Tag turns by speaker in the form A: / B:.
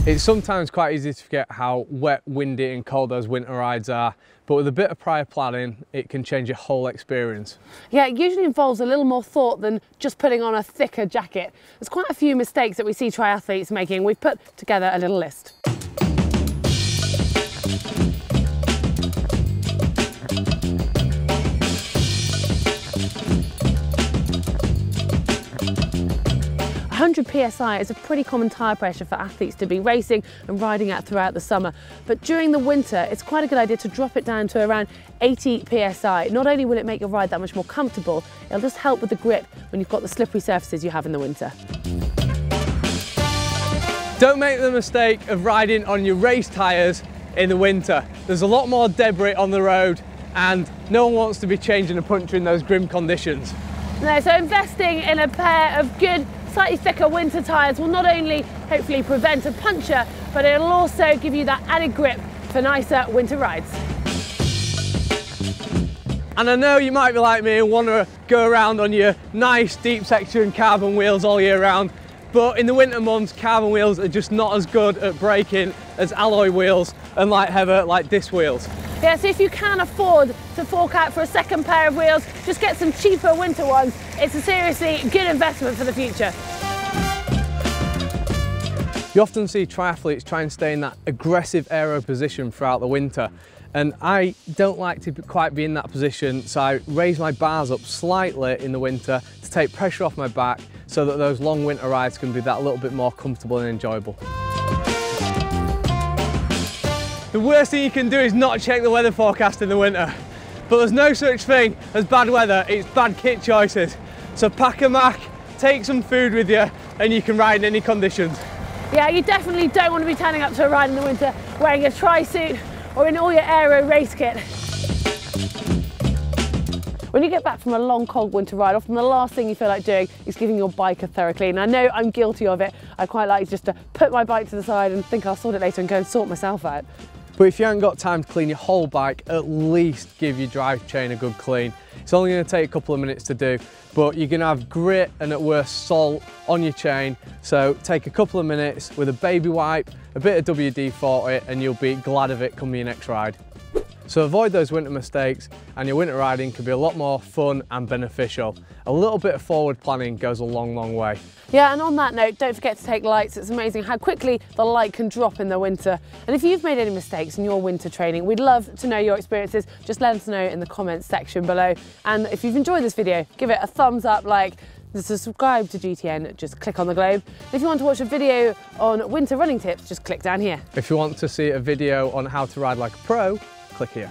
A: It's sometimes quite easy to forget how wet, windy and cold those winter rides are, but with a bit of prior planning, it can change your whole experience.
B: Yeah, it usually involves a little more thought than just putting on a thicker jacket. There's quite a few mistakes that we see triathletes making. We've put together a little list. PSI is a pretty common tyre pressure for athletes to be racing and riding at throughout the summer. But during the winter, it's quite a good idea to drop it down to around 80 PSI. Not only will it make your ride that much more comfortable, it'll just help with the grip when you've got the slippery surfaces you have in the winter.
A: Don't make the mistake of riding on your race tyres in the winter. There's a lot more debris on the road and no one wants to be changing a puncture in those grim conditions.
B: No, so investing in a pair of good, slightly thicker winter tyres will not only hopefully prevent a puncture, but it'll also give you that added grip for nicer winter rides.
A: And I know you might be like me and want to go around on your nice deep section carbon wheels all year round, but in the winter months carbon wheels are just not as good at braking as alloy wheels and light heather like disc wheels.
B: Yeah, so if you can afford to fork out for a second pair of wheels, just get some cheaper winter ones. It's a seriously good investment for the future.
A: You often see triathletes try and stay in that aggressive aero position throughout the winter, and I don't like to quite be in that position, so I raise my bars up slightly in the winter to take pressure off my back so that those long winter rides can be that little bit more comfortable and enjoyable. The worst thing you can do is not check the weather forecast in the winter. But there's no such thing as bad weather, it's bad kit choices. So pack a Mac, take some food with you, and you can ride in any conditions.
B: Yeah, you definitely don't want to be turning up to a ride in the winter wearing a tri-suit or in all your aero race kit. When you get back from a long cold winter ride, often the last thing you feel like doing is giving your bike a thorough clean. I know I'm guilty of it. I quite like just to put my bike to the side and think I'll sort it later and go and sort myself out.
A: But if you haven't got time to clean your whole bike, at least give your drive chain a good clean. It's only going to take a couple of minutes to do, but you're going to have grit and at worst salt on your chain. So take a couple of minutes with a baby wipe, a bit of WD-40 and you'll be glad of it come your next ride. So avoid those winter mistakes and your winter riding can be a lot more fun and beneficial. A little bit of forward planning goes a long, long way.
B: Yeah, and on that note, don't forget to take lights. It's amazing how quickly the light can drop in the winter. And if you've made any mistakes in your winter training, we'd love to know your experiences. Just let us know in the comments section below. And if you've enjoyed this video, give it a thumbs up, like, subscribe to GTN, just click on the globe. If you want to watch a video on winter running tips, just click down here.
A: If you want to see a video on how to ride like a pro, click here.